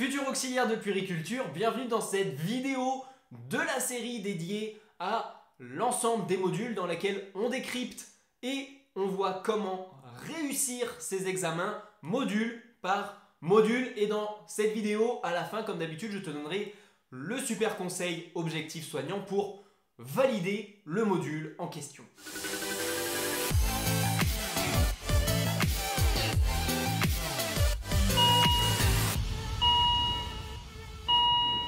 Futur auxiliaire de puériculture, bienvenue dans cette vidéo de la série dédiée à l'ensemble des modules dans laquelle on décrypte et on voit comment réussir ces examens module par module. Et dans cette vidéo, à la fin, comme d'habitude, je te donnerai le super conseil objectif soignant pour valider le module en question.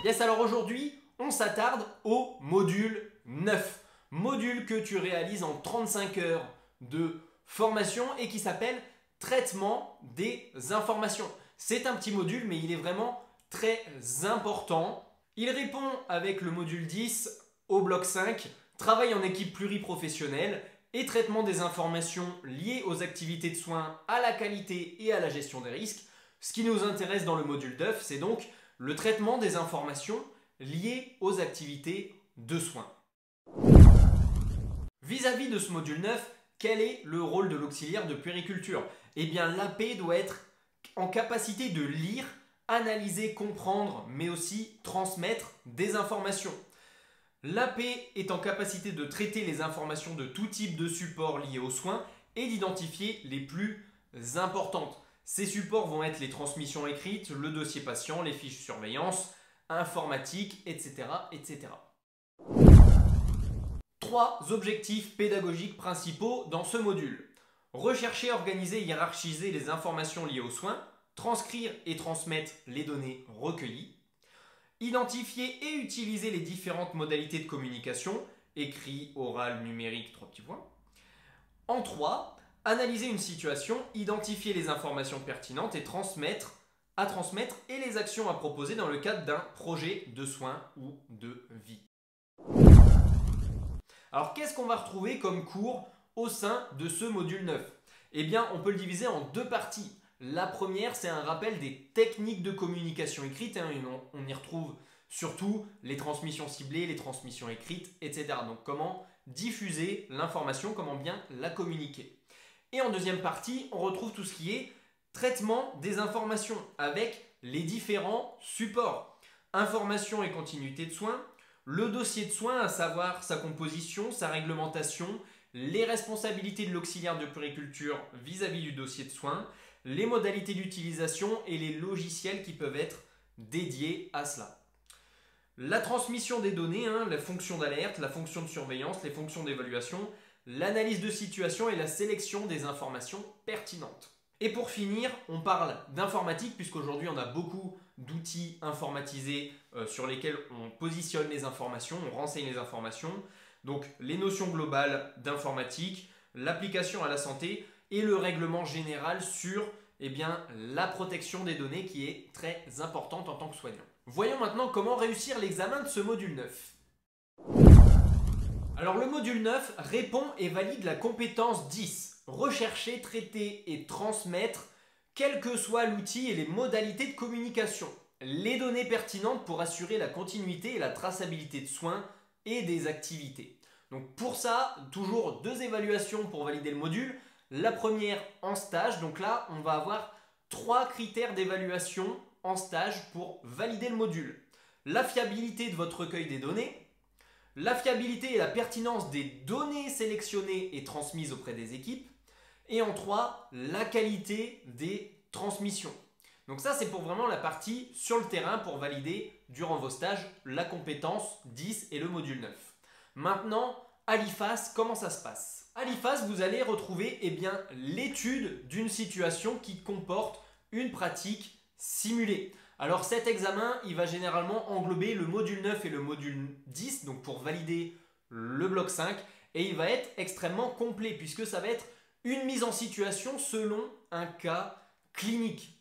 Yes, alors aujourd'hui, on s'attarde au module 9. Module que tu réalises en 35 heures de formation et qui s'appelle traitement des informations. C'est un petit module, mais il est vraiment très important. Il répond avec le module 10 au bloc 5, travail en équipe pluriprofessionnelle et traitement des informations liées aux activités de soins, à la qualité et à la gestion des risques. Ce qui nous intéresse dans le module 9, c'est donc le traitement des informations liées aux activités de soins. Vis-à-vis de ce module 9, quel est le rôle de l'auxiliaire de puériculture? Eh bien, l'AP doit être en capacité de lire, analyser, comprendre, mais aussi transmettre des informations. L'AP est en capacité de traiter les informations de tout type de support liés aux soins et d'identifier les plus importantes. Ces supports vont être les transmissions écrites, le dossier patient, les fiches surveillance, informatique, etc., etc. 3 objectifs pédagogiques principaux dans ce module. Rechercher, organiser et hiérarchiser les informations liées aux soins, transcrire et transmettre les données recueillies, identifier et utiliser les différentes modalités de communication, écrit, oral, numérique, 3 petits points. En 3, analyser une situation, identifier les informations pertinentes et transmettre et les actions à proposer dans le cadre d'un projet de soins ou de vie. Alors, qu'est-ce qu'on va retrouver comme cours au sein de ce module 9? Eh bien, on peut le diviser en 2 parties. La première, c'est un rappel des techniques de communication écrite. On y retrouve surtout les transmissions ciblées, les transmissions écrites, etc. Donc, comment diffuser l'information, comment bien la communiquer. Et en deuxième partie, on retrouve tout ce qui est traitement des informations avec les différents supports. Information et continuité de soins, le dossier de soins, à savoir sa composition, sa réglementation, les responsabilités de l'auxiliaire de puériculture vis-à-vis du dossier de soins, les modalités d'utilisation et les logiciels qui peuvent être dédiés à cela. La transmission des données, la fonction d'alerte, la fonction de surveillance, les fonctions d'évaluation, l'analyse de situation et la sélection des informations pertinentes. Et pour finir, on parle d'informatique puisqu'aujourd'hui on a beaucoup d'outils informatisés sur lesquels on positionne les informations, on renseigne les informations. Donc les notions globales d'informatique, l'application à la santé et le règlement général sur la protection des données qui est très importante en tant que soignant. Voyons maintenant comment réussir l'examen de ce module 9. Alors le module 9 répond et valide la compétence 10. Rechercher, traiter et transmettre, quel que soit l'outil et les modalités de communication. Les données pertinentes pour assurer la continuité et la traçabilité de soins et des activités. Donc pour ça, toujours 2 évaluations pour valider le module. La première en stage, donc là on va avoir 3 critères d'évaluation en stage pour valider le module. La fiabilité de votre recueil des données, la fiabilité et la pertinence des données sélectionnées et transmises auprès des équipes, et en 3, la qualité des transmissions. Donc ça, c'est pour vraiment la partie sur le terrain pour valider durant vos stages la compétence 10 et le module 9. Maintenant, à l'IFAS, comment ça se passe? À l'IFAS, vous allez retrouver l'étude d'une situation qui comporte une pratique simulée. Alors cet examen, il va généralement englober le module 9 et le module 10, donc pour valider le bloc 5, et il va être extrêmement complet puisque ça va être une mise en situation selon un cas clinique.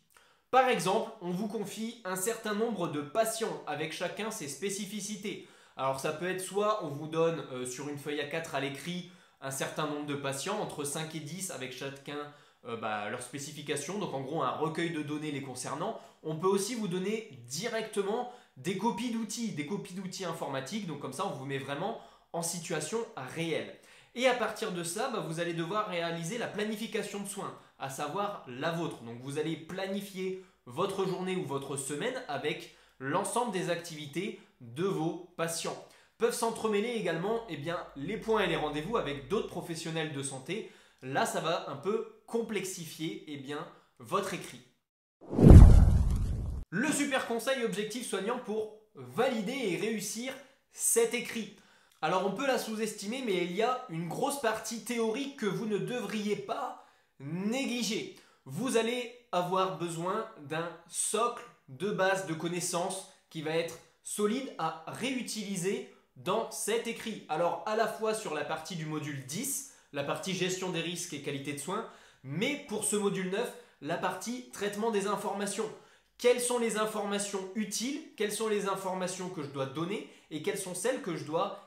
Par exemple, on vous confie un certain nombre de patients avec chacun ses spécificités. Alors ça peut être soit on vous donne sur une feuille A4 à l'écrit un certain nombre de patients, entre 5 et 10 avec chacun leurs spécifications, donc en gros un recueil de données les concernant. On peut aussi vous donner directement des copies d'outils informatiques, donc comme ça on vous met vraiment en situation réelle. Et à partir de ça, vous allez devoir réaliser la planification de soins, à savoir la vôtre. Donc vous allez planifier votre journée ou votre semaine avec l'ensemble des activités de vos patients. Peuvent s'entremêler également les points et les rendez-vous avec d'autres professionnels de santé. Là, ça va un peu complexifier votre écrit. Le super conseil objectif soignant pour valider et réussir cet écrit. Alors on peut la sous-estimer, mais il y a une grosse partie théorique que vous ne devriez pas négliger. Vous allez avoir besoin d'un socle de base de connaissances qui va être solide à réutiliser dans cet écrit. Alors à la fois sur la partie du module 10, la partie gestion des risques et qualité de soins, mais pour ce module 9, la partie traitement des informations. Quelles sont les informations utiles, quelles sont les informations que je dois donner et quelles sont celles que je dois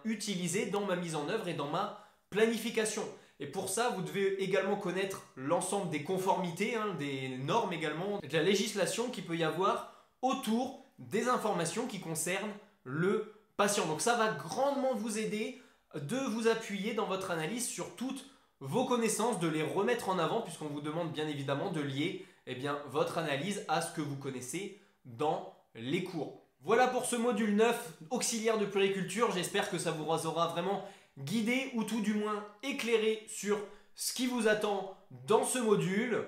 utiliser dans ma mise en œuvre et dans ma planification. Et pour ça, vous devez également connaître l'ensemble des conformités, des normes également, de la législation qu'il peut y avoir autour des informations qui concernent le patient. Donc ça va grandement vous aider de vous appuyer dans votre analyse sur toutes vos connaissances, de les remettre en avant puisqu'on vous demande bien évidemment de lier votre analyse à ce que vous connaissez dans les cours. Voilà pour ce module 9, auxiliaire de puériculture. J'espère que ça vous aura vraiment guidé ou tout du moins éclairé sur ce qui vous attend dans ce module.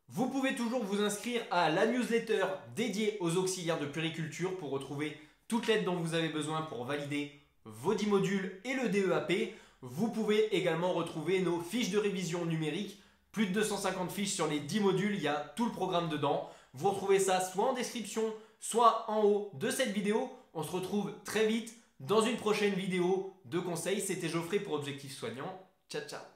Vous pouvez toujours vous inscrire à la newsletter dédiée aux auxiliaires de puériculture pour retrouver toute l'aide dont vous avez besoin pour valider vos 10 modules et le DEAP. Vous pouvez également retrouver nos fiches de révision numérique. Plus de 250 fiches sur les 10 modules, il y a tout le programme dedans. Vous retrouvez ça soit en description, soit en haut de cette vidéo. On se retrouve très vite dans une prochaine vidéo de conseils. C'était Geoffrey pour Objectif Soignant. Ciao, ciao.